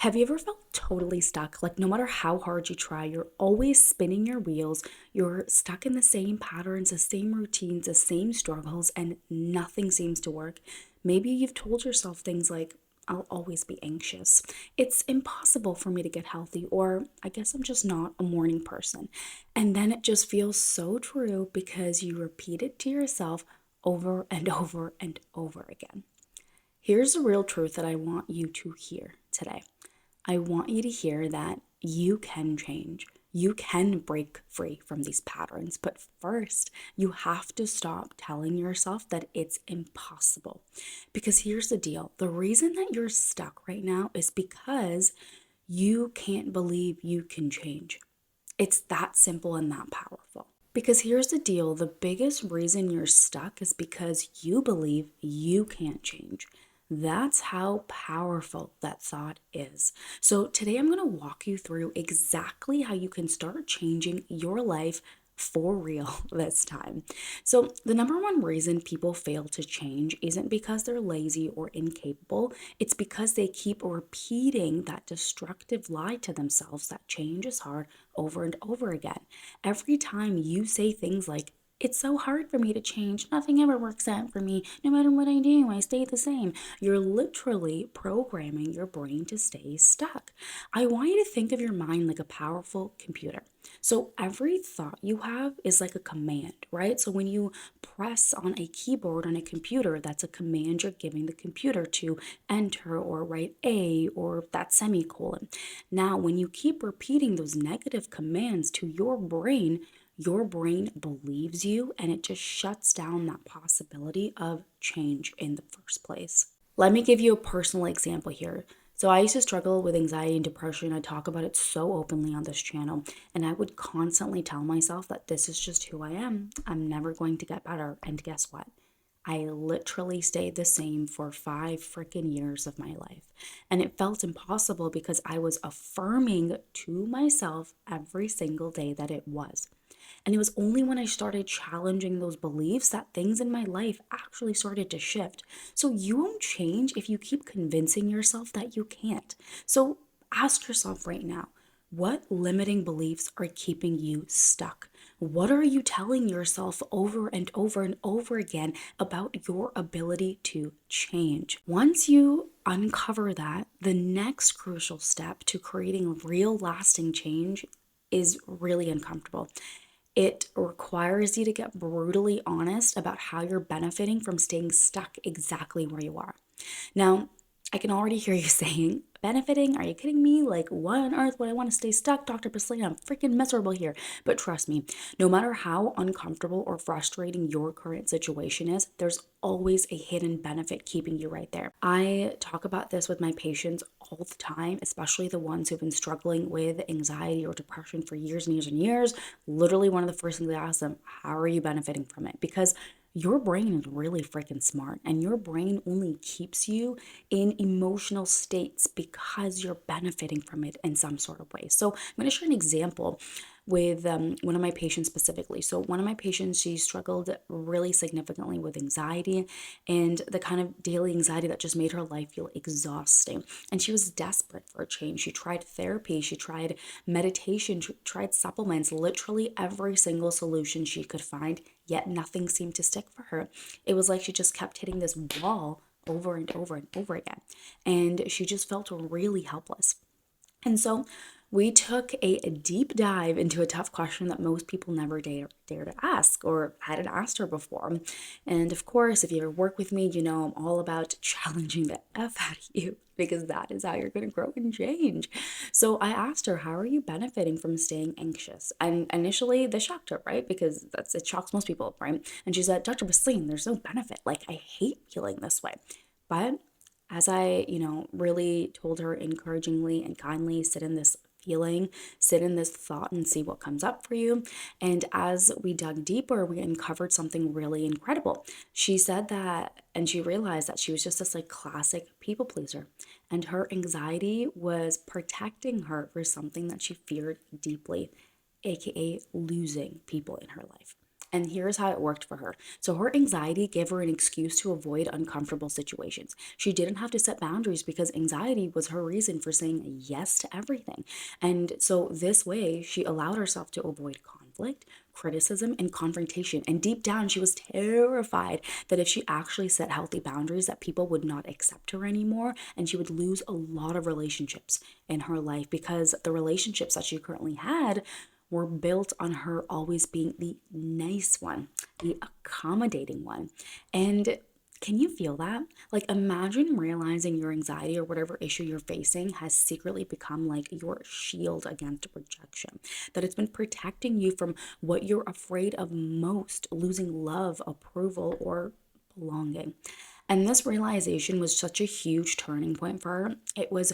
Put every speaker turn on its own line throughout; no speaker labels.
Have you ever felt totally stuck? Like, no matter how hard you try, you're always spinning your wheels. You're stuck in the same patterns, the same routines, the same struggles, and nothing seems to work. Maybe you've told yourself things like, I'll always be anxious. It's impossible for me to get healthy, or I guess I'm just not a morning person. And then it just feels so true because you repeat it to yourself over and over and over again. Here's the real truth that I want you to hear today. I want you to hear that you can change. You can break free from these patterns. But first, you have to stop telling yourself that it's impossible. Because here's the deal, the reason that you're stuck right now is because you can't believe you can change. It's that simple and that powerful. Because here's the deal, the biggest reason you're stuck is because you believe you can't change. That's how powerful that thought is. So today I'm going to walk you through exactly how you can start changing your life for real this time. So, the number one reason people fail to change isn't because they're lazy or incapable, it's because they keep repeating that destructive lie to themselves that change is hard over and over again. Every time you say things like, it's so hard for me to change. Nothing ever works out for me. No matter what I do, I stay the same. You're literally programming your brain to stay stuck. I want you to think of your mind like a powerful computer. So every thought you have is like a command, right? So when you press on a keyboard on a computer, that's a command you're giving the computer to enter or write A or that semicolon. Now, when you keep repeating those negative commands to your brain believes you and it just shuts down that possibility of change in the first place. Let me give you a personal example here. So I used to struggle with anxiety and depression. I talk about it so openly on this channel, and I would constantly tell myself that this is just who I am. I'm never going to get better. And guess what? I literally stayed the same for 5 freaking years of my life. And it felt impossible because I was affirming to myself every single day that it was. And it was only when I started challenging those beliefs that things in my life actually started to shift. So you won't change if you keep convincing yourself that you can't. So ask yourself right now, what limiting beliefs are keeping you stuck? What are you telling yourself over and over and over again about your ability to change? Once you uncover that, the next crucial step to creating real lasting change is really uncomfortable. It requires you to get brutally honest about how you're benefiting from staying stuck exactly where you are. Now, I can already hear you saying, benefiting? Are you kidding me? Like, what on earth would I want to stay stuck, Dr. Basley? I'm freaking miserable here. But trust me, no matter how uncomfortable or frustrating your current situation is, there's always a hidden benefit keeping you right there. I talk about this with my patients all the time, especially the ones who've been struggling with anxiety or depression for years and years and years. Literally, one of the first things I ask them, how are you benefiting from it? Because your brain is really freaking smart, and your brain only keeps you in emotional states because you're benefiting from it in some sort of way. So, I'm going to share an example with one of my patients specifically. So, one of my patients, she struggled really significantly with anxiety and the kind of daily anxiety that just made her life feel exhausting. And she was desperate for a change. She tried therapy, she tried meditation, she tried supplements, literally every single solution she could find, yet nothing seemed to stick for her. It was like she just kept hitting this wall over and over and over again. And she just felt really helpless. And so we took a deep dive into a tough question that most people never dare to ask or hadn't asked her before. And of course, if you ever work with me, you know I'm all about challenging the F out of you because that is how you're going to grow and change. So I asked her, how are you benefiting from staying anxious? And initially, this shocked her, right? Because it shocks most people, right? And she said, Dr. Basleen, there's no benefit. Like, I hate feeling this way. But as I, really told her encouragingly and kindly, sit in this feeling, sit in this thought and see what comes up for you. And as we dug deeper, we uncovered something really incredible. She said that, and she realized that she was just this like classic people pleaser. And her anxiety was protecting her for something that she feared deeply, aka losing people in her life. And here's how it worked for her. So her anxiety gave her an excuse to avoid uncomfortable situations. She didn't have to set boundaries because anxiety was her reason for saying yes to everything. And so this way, she allowed herself to avoid conflict, criticism, and confrontation. And deep down, she was terrified that if she actually set healthy boundaries, that people would not accept her anymore, and she would lose a lot of relationships in her life because the relationships that she currently had were built on her always being the nice one, the accommodating one. And can you feel that? Like, imagine realizing your anxiety or whatever issue you're facing has secretly become like your shield against rejection, that it's been protecting you from what you're afraid of most, losing love, approval, or belonging. And this realization was such a huge turning point for her. It was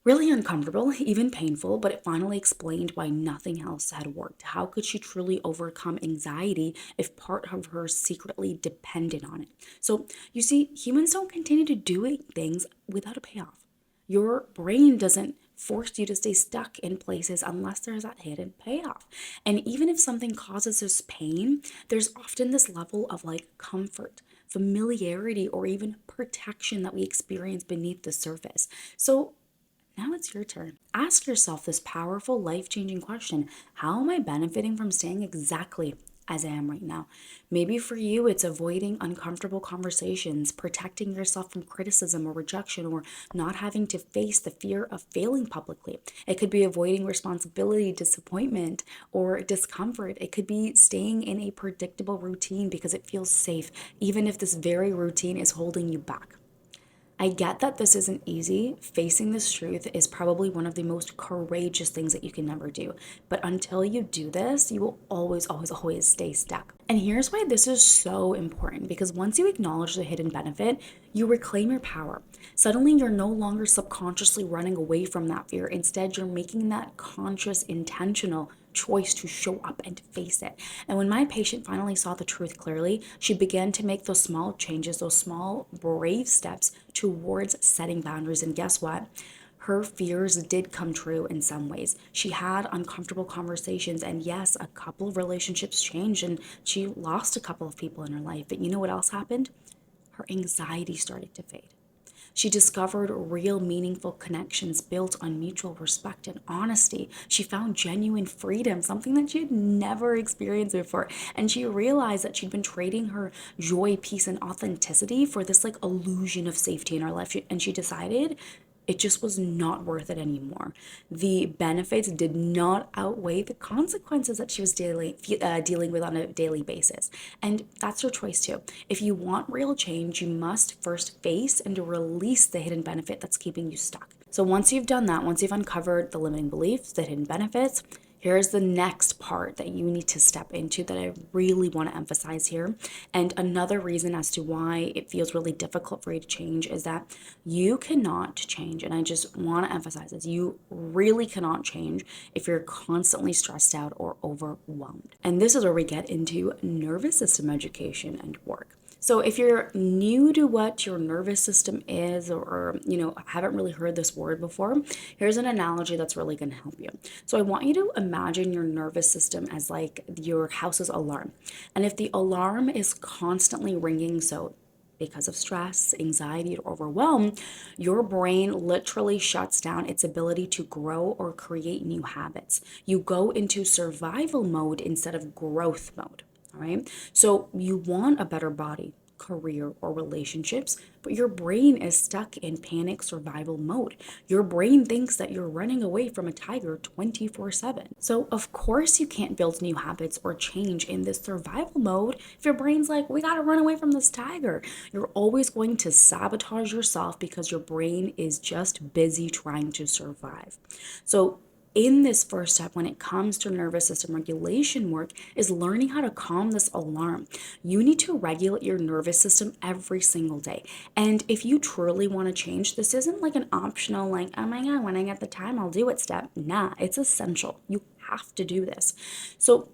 really uncomfortable, even painful, but it finally explained why nothing else had worked. How could she truly overcome anxiety if part of her secretly depended on it? So, you see, humans don't continue to do things without a payoff. Your brain doesn't force you to stay stuck in places unless there's that hidden payoff. And even if something causes us pain, there's often this level of like comfort, familiarity, or even protection that we experience beneath the surface. So, now it's your turn. Ask yourself this powerful, life changing question: how am I benefiting from staying exactly as I am right now? Maybe for you, it's avoiding uncomfortable conversations, protecting yourself from criticism or rejection, or not having to face the fear of failing publicly. It could be avoiding responsibility, disappointment, or discomfort. It could be staying in a predictable routine because it feels safe, even if this very routine is holding you back. I get that this isn't easy. Facing this truth is probably one of the most courageous things that you can never do. But until you do this, you will always, always, always stay stuck. And here's why this is so important, because once you acknowledge the hidden benefit, you reclaim your power. Suddenly, you're no longer subconsciously running away from that fear. Instead, you're making that conscious, intentional choice to show up and face it. And when my patient finally saw the truth clearly, she began to make those small changes, those small, brave steps towards setting boundaries. And guess what? Her fears did come true in some ways. She had uncomfortable conversations, and yes, a couple of relationships changed, and she lost a couple of people in her life. But you know what else happened? Her anxiety started to fade. She discovered real, meaningful connections built on mutual respect and honesty. She found genuine freedom, something that she had never experienced before. And she realized that she'd been trading her joy, peace, and authenticity for this like illusion of safety in her life. And she decided it just was not worth it anymore. The benefits did not outweigh the consequences that she was dealing with on a daily basis. And that's your choice too. If you want real change, you must first face and release the hidden benefit that's keeping you stuck. So once you've done that, once you've uncovered the limiting beliefs, the hidden benefits, here's the next part that you need to step into that I really want to emphasize here. And another reason as to why it feels really difficult for you to change is that you cannot change. And I just want to emphasize this: you really cannot change if you're constantly stressed out or overwhelmed. And this is where we get into nervous system education and work. So if you're new to what your nervous system is, or haven't really heard this word before, here's an analogy that's really going to help you. So I want you to imagine your nervous system as like your house's alarm. And if the alarm is constantly ringing, so because of stress, anxiety, or overwhelm, your brain literally shuts down its ability to grow or create new habits. You go into survival mode instead of growth mode. All right. So you want a better body, career, or relationships, but your brain is stuck in panic survival mode. Your brain thinks that you're running away from a tiger 24/7. So, of course, you can't build new habits or change in this survival mode if your brain's like, we got to run away from this tiger. You're always going to sabotage yourself because your brain is just busy trying to survive. So, in this first step, when it comes to nervous system regulation work, is learning how to calm this alarm. You need to regulate your nervous system every single day. And if you truly want to change, this isn't like an optional, like, oh my God, when I get the time, I'll do it step. Nah, it's essential. You have to do this. So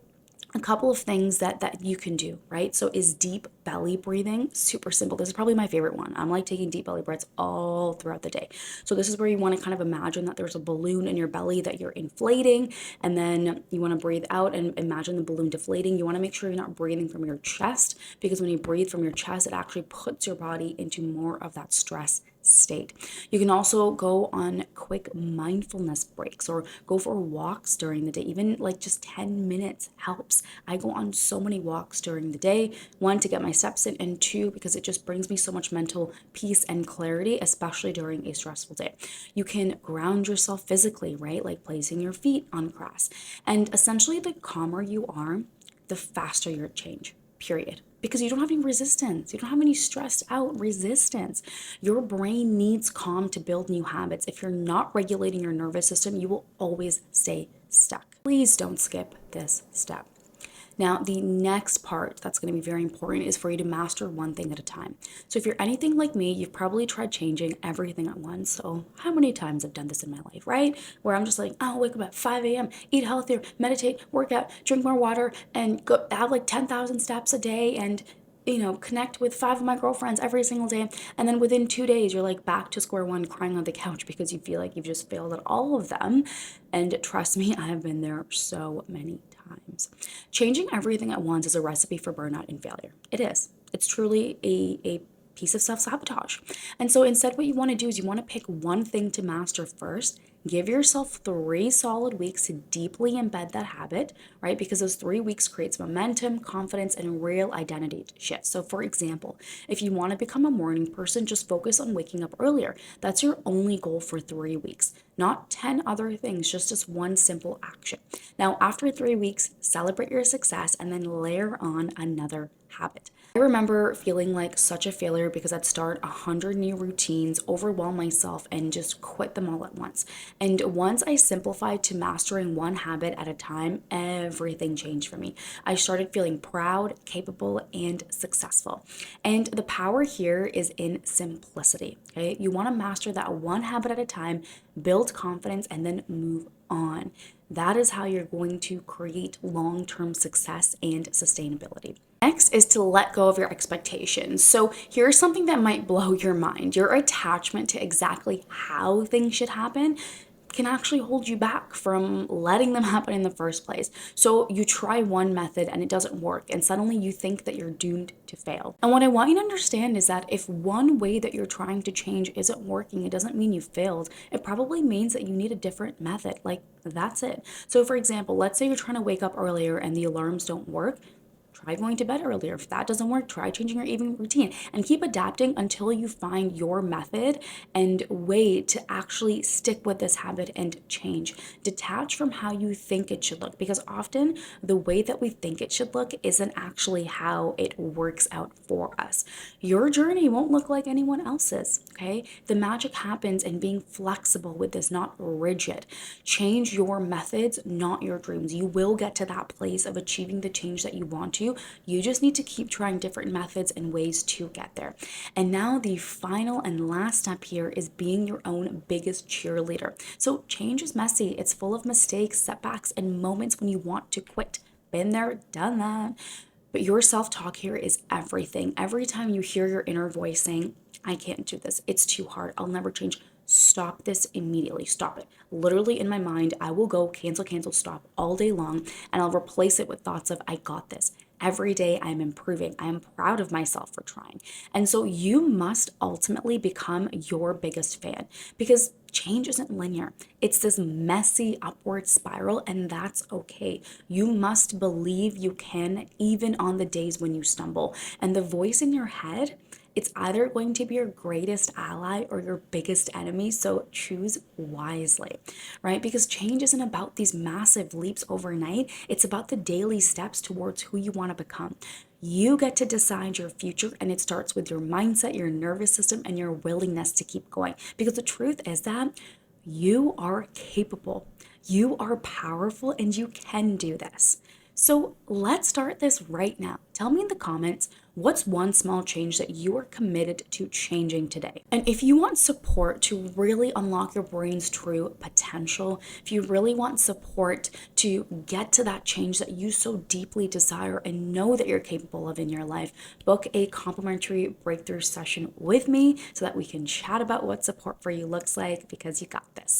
a couple of things that you can do, right? So is deep belly breathing. Super simple. This is probably my favorite one. I'm like taking deep belly breaths all throughout the day. So this is where you want to kind of imagine that there's a balloon in your belly that you're inflating, and then you want to breathe out and imagine the balloon deflating. You want to make sure you're not breathing from your chest, because when you breathe from your chest, it actually puts your body into more of that stress state. You can also go on quick mindfulness breaks or go for walks during the day. Even like just 10 minutes helps. I go on so many walks during the day, one, to get my steps in, and two, because it just brings me so much mental peace and clarity, especially during a stressful day. You can ground yourself physically, right? Like placing your feet on grass. And essentially, the calmer you are, the faster your change, period. Because you don't have any resistance. You don't have any stressed out resistance. Your brain needs calm to build new habits. If you're not regulating your nervous system, you will always stay stuck. Please don't skip this step. Now, the next part that's going to be very important is for you to master one thing at a time. So if you're anything like me, you've probably tried changing everything at once. So how many times I've done this in my life, right? Where I'm just like, oh, wake up at 5 a.m., eat healthier, meditate, work out, drink more water, and go have like 10,000 steps a day, and connect with 5 of my girlfriends every single day. And then within 2 days, you're like back to square one, crying on the couch because you feel like you've just failed at all of them. And trust me, I have been there so many times. Changing everything at once is a recipe for burnout and failure. It is. It's truly a piece of self-sabotage. And so instead, what you want to do is you want to pick one thing to master first. Give yourself 3 solid weeks to deeply embed that habit, right? Because those 3 weeks creates momentum, confidence, and real identity shifts. So for example, if you want to become a morning person, just focus on waking up earlier. That's your only goal for 3 weeks, not 10 other things, just one simple action. Now, after 3 weeks, celebrate your success and then layer on another habit. I remember feeling like such a failure because I'd start 100 new routines, overwhelm myself, and just quit them all at once. And once I simplified to mastering one habit at a time, everything changed for me. I started feeling proud, capable, and successful. And the power here is in simplicity, okay? You want to master that one habit at a time, build confidence, and then move on. That is how you're going to create long-term success and sustainability. Next is to let go of your expectations. So here's something that might blow your mind. Your attachment to exactly how things should happen can actually hold you back from letting them happen in the first place. So you try one method and it doesn't work, and suddenly you think that you're doomed to fail. And what I want you to understand is that if one way that you're trying to change isn't working, it doesn't mean you failed. It probably means that you need a different method. Like, that's it. So for example, let's say you're trying to wake up earlier and the alarms don't work. Try going to bed earlier. If that doesn't work, try changing your evening routine, and keep adapting until you find your method and way to actually stick with this habit and change. Detach from how you think it should look, because often the way that we think it should look isn't actually how it works out for us. Your journey won't look like anyone else's, okay? The magic happens in being flexible with this, not rigid. Change your methods, not your dreams. You will get to that place of achieving the change that you want to. You just need to keep trying different methods and ways to get there. And now the final and last step here is being your own biggest cheerleader. So change is messy. It's full of mistakes, setbacks, and moments when you want to quit. Been there, done that. But your self-talk here is everything. Every time you hear your inner voice saying, I can't do this, it's too hard, I'll never change, stop this immediately. Stop it. Literally in my mind, I will go cancel, cancel, stop all day long, and I'll replace it with thoughts of, I got this. Every day I'm improving. I am proud of myself for trying. And so you must ultimately become your biggest fan, because change isn't linear. It's this messy upward spiral, and that's okay. You must believe you can, even on the days when you stumble. And the voice in your head, it's either going to be your greatest ally or your biggest enemy, so choose wisely, right? Because change isn't about these massive leaps overnight. It's about the daily steps towards who you want to become. You get to decide your future, and it starts with your mindset, your nervous system, and your willingness to keep going. Because the truth is that you are capable, you are powerful, and you can do this. So let's start this right now. Tell me in the comments what's one small change that you are committed to changing today. And if you want support to really unlock your brain's true potential, if you really want support to get to that change that you so deeply desire and know that you're capable of in your life, book a complimentary breakthrough session with me so that we can chat about what support for you looks like, because you got this.